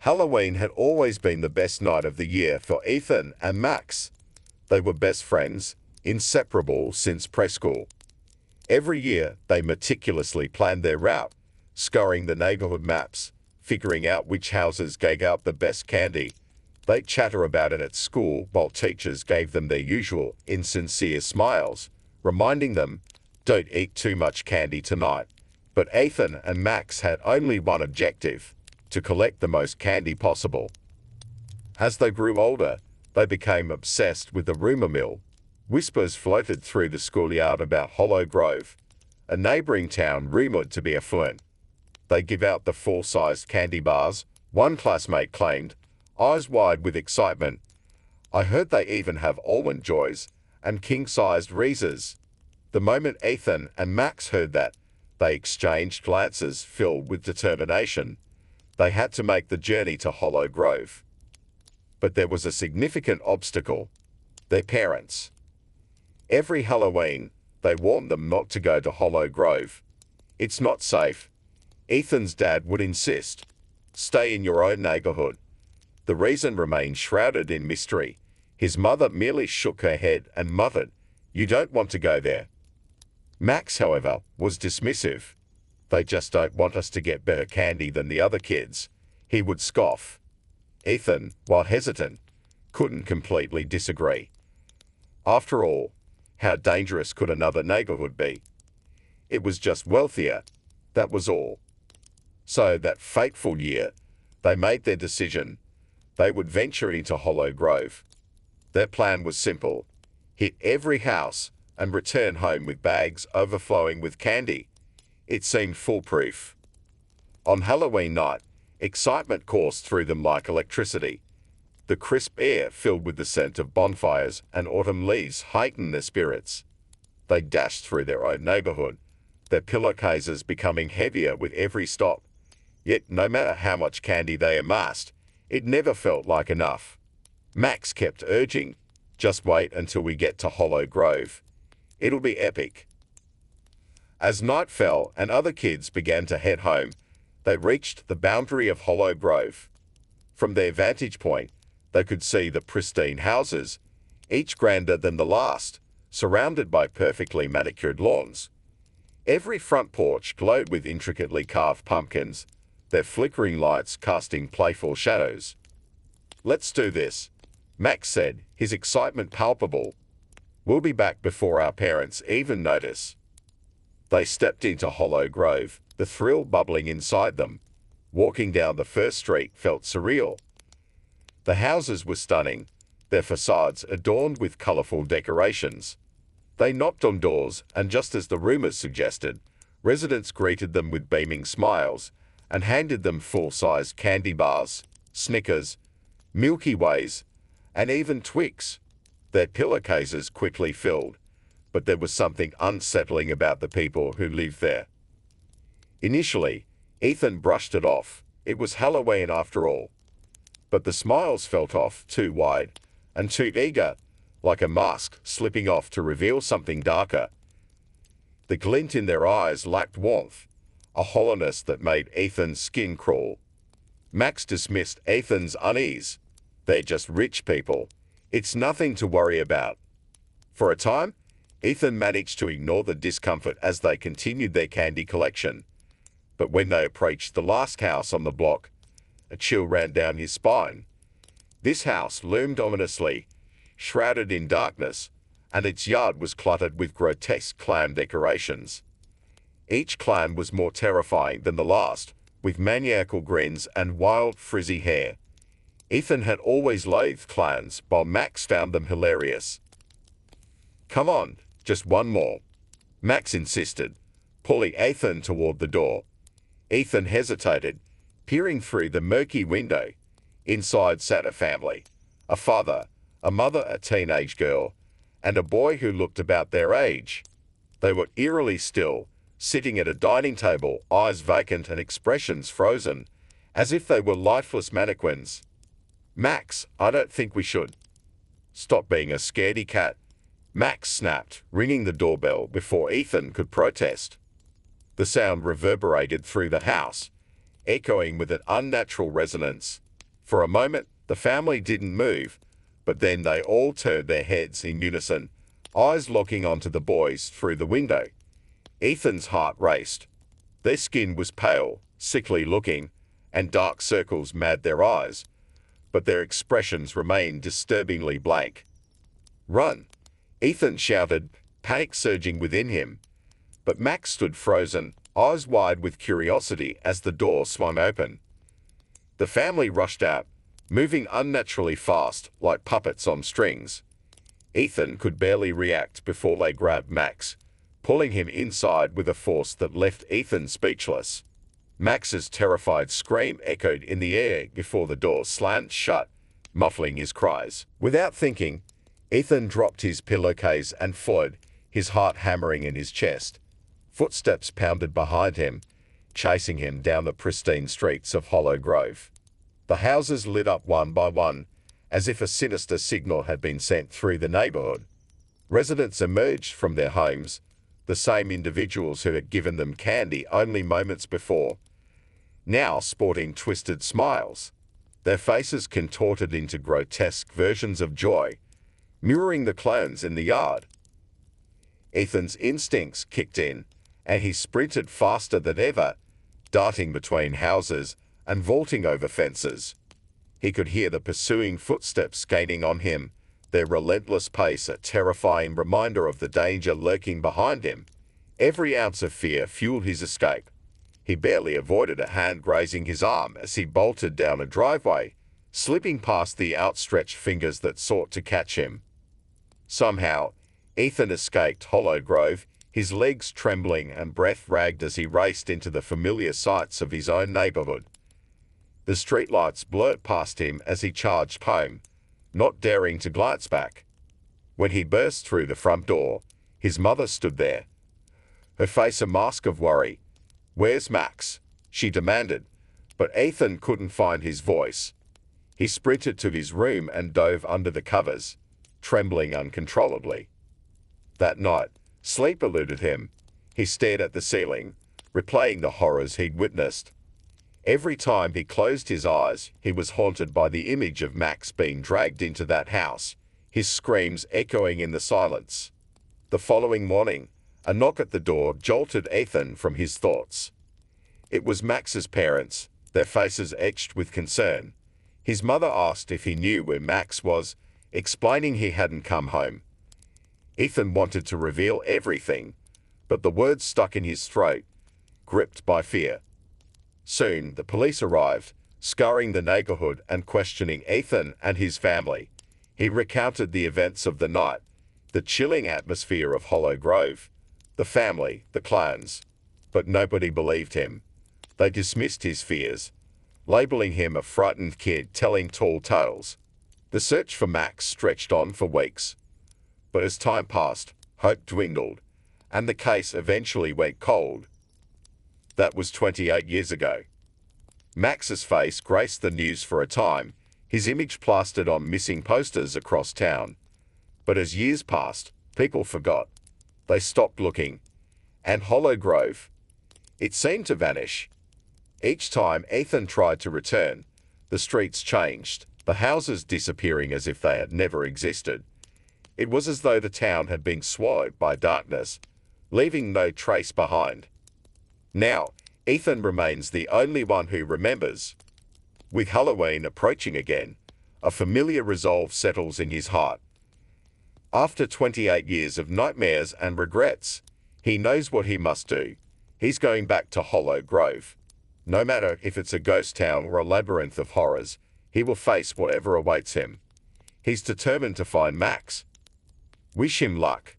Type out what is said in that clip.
Halloween had always been the best night of the year for Ethan and Max. They were best friends, inseparable since preschool. Every year, they meticulously planned their route, scouring the neighborhood maps, figuring out which houses gave out the best candy. They'd chatter about it at school while teachers gave them their usual insincere smiles, reminding them, "Don't eat too much candy tonight." But Ethan and Max had only one objective: to collect the most candy possible. As they grew older, they became obsessed with the rumor mill. Whispers floated through the schoolyard about Hollow Grove, a neighboring town rumored to be affluent. They give out the full-sized candy bars, one classmate claimed, eyes wide with excitement. "I heard they even have almond joys and king-sized Reese's." The moment Ethan and Max heard that, they exchanged glances filled with determination. They had to make the journey to Hollow Grove. But there was a significant obstacle: their parents. Every Halloween, they warned them not to go to Hollow Grove. "It's not safe," Ethan's dad would insist. "Stay in your own neighborhood." The reason remained shrouded in mystery. His mother merely shook her head and muttered, "You don't want to go there." Max, however, was dismissive. "They just don't want us to get better candy than the other kids," he would scoff. Ethan, while hesitant, couldn't completely disagree. After all, how dangerous could another neighborhood be? It was just wealthier, that was all. So that fateful year, they made their decision. They would venture into Hollow Grove. Their plan was simple: hit every house and return home with bags overflowing with candy. It seemed foolproof. On Halloween night, excitement coursed through them like electricity. The crisp air filled with the scent of bonfires and autumn leaves heightened their spirits. They dashed through their own neighborhood, their pillowcases becoming heavier with every stop. Yet no matter how much candy they amassed, it never felt like enough. Max kept urging, "Just wait until we get to Hollow Grove. It'll be epic." As night fell and other kids began to head home, they reached the boundary of Hollow Grove. From their vantage point, they could see the pristine houses, each grander than the last, surrounded by perfectly manicured lawns. Every front porch glowed with intricately carved pumpkins, their flickering lights casting playful shadows. "Let's do this," Max said, his excitement palpable. "We'll be back before our parents even notice." They stepped into Hollow Grove, the thrill bubbling inside them. Walking down the first street felt surreal. The houses were stunning, their facades adorned with colorful decorations. They knocked on doors, and just as the rumors suggested, residents greeted them with beaming smiles and handed them full-sized candy bars, Snickers, Milky Ways, and even Twix. Their pillowcases quickly filled, but there was something unsettling about the people who lived there. Initially, Ethan brushed it off. It was Halloween after all. But the smiles felt off, too wide and too eager, like a mask slipping off to reveal something darker. The glint in their eyes lacked warmth, a hollowness that made Ethan's skin crawl. Max dismissed Ethan's unease. "They're just rich people. It's nothing to worry about." For a time, Ethan managed to ignore the discomfort as they continued their candy collection. But when they approached the last house on the block, a chill ran down his spine. This house loomed ominously, shrouded in darkness, and its yard was cluttered with grotesque clown decorations. Each clown was more terrifying than the last, with maniacal grins and wild, frizzy hair. Ethan had always loathed clowns, while Max found them hilarious. "Come on, just one more," Max insisted, pulling Ethan toward the door. Ethan hesitated, peering through the murky window. Inside sat a family: a father, a mother, a teenage girl, and a boy who looked about their age. They were eerily still, sitting at a dining table, eyes vacant and expressions frozen, as if they were lifeless mannequins. "Max, I don't think we should." "Stop being a scaredy cat," Max snapped, ringing the doorbell before Ethan could protest. The sound reverberated through the house, echoing with an unnatural resonance. For a moment, the family didn't move, but then they all turned their heads in unison, eyes locking onto the boys through the window. Ethan's heart raced. Their skin was pale, sickly looking, and dark circles mad their eyes, but their expressions remained disturbingly blank. "Run!" Ethan shouted, panic surging within him. But Max stood frozen, eyes wide with curiosity as the door swung open. The family rushed out, moving unnaturally fast, like puppets on strings. Ethan could barely react before they grabbed Max, pulling him inside with a force that left Ethan speechless. Max's terrified scream echoed in the air before the door slammed shut, muffling his cries. Without thinking, Ethan dropped his pillowcase and followed, his heart hammering in his chest. Footsteps pounded behind him, chasing him down the pristine streets of Hollow Grove. The houses lit up one by one, as if a sinister signal had been sent through the neighborhood. Residents emerged from their homes, the same individuals who had given them candy only moments before, now sporting twisted smiles, their faces contorted into grotesque versions of joy, mirroring the clowns in the yard. Ethan's instincts kicked in, and he sprinted faster than ever, darting between houses and vaulting over fences. He could hear the pursuing footsteps gaining on him, their relentless pace a terrifying reminder of the danger lurking behind him. Every ounce of fear fueled his escape. He barely avoided a hand grazing his arm as he bolted down a driveway, slipping past the outstretched fingers that sought to catch him. Somehow, Ethan escaped Hollow Grove, his legs trembling and breath ragged as he raced into the familiar sights of his own neighborhood. The streetlights blurred past him as he charged home, not daring to glance back. When he burst through the front door, his mother stood there, her face a mask of worry. "Where's Max?" she demanded, but Ethan couldn't find his voice. He sprinted to his room and dove under the covers, trembling uncontrollably. That night, sleep eluded him. He stared at the ceiling, replaying the horrors he'd witnessed. Every time he closed his eyes, he was haunted by the image of Max being dragged into that house, his screams echoing in the silence. The following morning, a knock at the door jolted Ethan from his thoughts. It was Max's parents, their faces etched with concern. His mother asked if he knew where Max was, explaining he hadn't come home. Ethan wanted to reveal everything, but the words stuck in his throat, gripped by fear. Soon, the police arrived, scouring the neighborhood and questioning Ethan and his family. He recounted the events of the night, the chilling atmosphere of Hollow Grove, the family, the clowns, but nobody believed him. They dismissed his fears, labeling him a frightened kid telling tall tales. The search for Max stretched on for weeks, but as time passed, hope dwindled, and the case eventually went cold. That was 28 years ago. Max's face graced the news for a time, his image plastered on missing posters across town. But as years passed, people forgot. They stopped looking. And Hollow Grove, it seemed to vanish. Each time Ethan tried to return, the streets changed, the houses disappearing as if they had never existed. It was as though the town had been swallowed by darkness, leaving no trace behind. Now, Ethan remains the only one who remembers. With Halloween approaching again, a familiar resolve settles in his heart. After 28 years of nightmares and regrets, he knows what he must do. He's going back to Hollow Grove. No matter if it's a ghost town or a labyrinth of horrors, he will face whatever awaits him. He's determined to find Max. Wish him luck.